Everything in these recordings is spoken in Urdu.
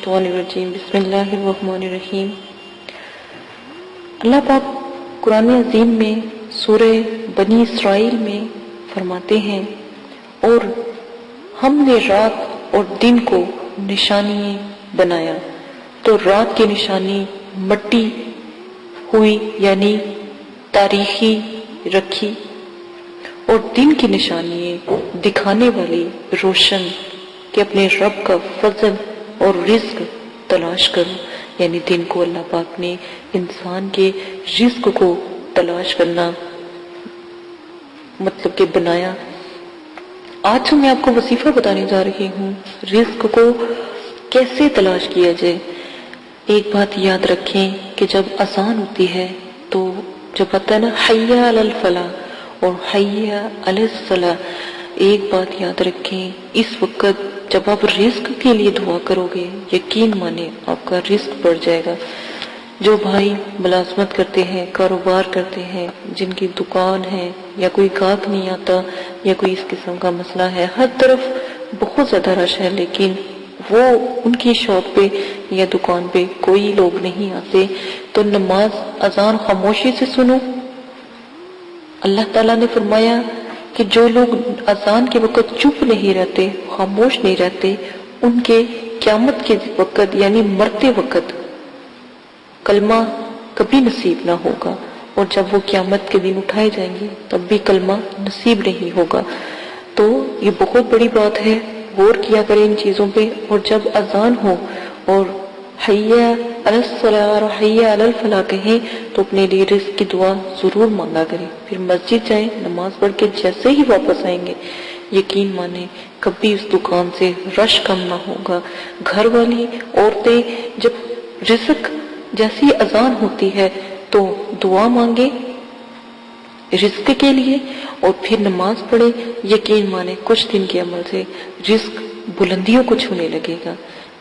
الشیطان الرجیم بسم اللہ الرحمن الرحیم۔ اللہ پاک قرآن عظیم میں سورہ بنی اسرائیل میں فرماتے ہیں، اور ہم نے رات اور دن کو نشانی بنایا، تو رات کی نشانی مٹی ہوئی یعنی تاریخی رکھی، اور دن کی نشانی دکھانے والی روشن کہ اپنے رب کا فضل اور رزق تلاش کرو، یعنی دن کو اللہ پاک نے انسان کے رزق کو تلاش کرنا مطلب کہ بنایا۔ آج میں آپ کو وظیفہ بتانے جا رہی ہوں، رزق کو کیسے تلاش کیا جائے۔ ایک بات یاد رکھیں کہ جب اذان ہوتی ہے تو جب آتا ہے نا حی علی الفلاح اور حی علی الصلاح، ایک بات یاد رکھیں، اس وقت جب آپ رزق کے لیے دعا کرو گے، یقین مانے آپ کا رزق بڑھ جائے گا۔ جو بھائی ملازمت کرتے ہیں، کاروبار کرتے ہیں، جن کی دکان ہے یا کوئی گاہک نہیں آتا یا کوئی اس قسم کا مسئلہ ہے، ہر طرف بہت زیادہ رش ہے لیکن وہ ان کی شاپ پہ یا دکان پہ کوئی لوگ نہیں آتے، تو نماز اذان خاموشی سے سنو۔ اللہ تعالیٰ نے فرمایا کہ جو لوگ اذان کے وقت چپ نہیں رہتے، خاموش نہیں رہتے، ان کے قیامت کے وقت یعنی مرتے وقت کلمہ کبھی نصیب نہ ہوگا، اور جب وہ قیامت کے دن اٹھائے جائیں گے تب بھی کلمہ نصیب نہیں ہوگا۔ تو یہ بہت بڑی بات ہے، غور کیا کریں ان چیزوں پہ، اور جب اذان ہو اور حی علی الصلاح اور حی علی الفلاح کہیں تو اپنے لیے رزق کی دعا ضرور مانگا کریں۔ پھر مسجد جائیں، نماز پڑھ کے جیسے ہی واپس آئیں گے، یقین مانیں کبھی اس دکان سے رش کم نہ ہوگا۔ گھر والی عورتیں جب رزق جیسی اذان ہوتی ہے تو دعا مانگے رزق کے لیے اور پھر نماز پڑھے، یقین مانے کچھ دن کے عمل سے رزق بلندیوں کو چھونے لگے گا۔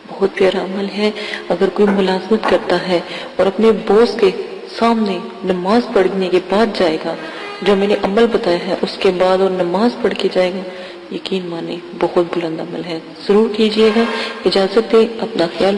بہت پیارا عمل ہے۔ اگر کوئی ملازمت کرتا ہے اور اپنے باس کے سامنے نماز پڑھنے کے بعد جائے گا، جو میں نے عمل بتایا ہے اس کے بعد اور نماز پڑھ کے جائے گا، یقین مانے بہت بلند عمل ہے، ضرور کیجئے گا۔ اجازت دے، اپنا خیال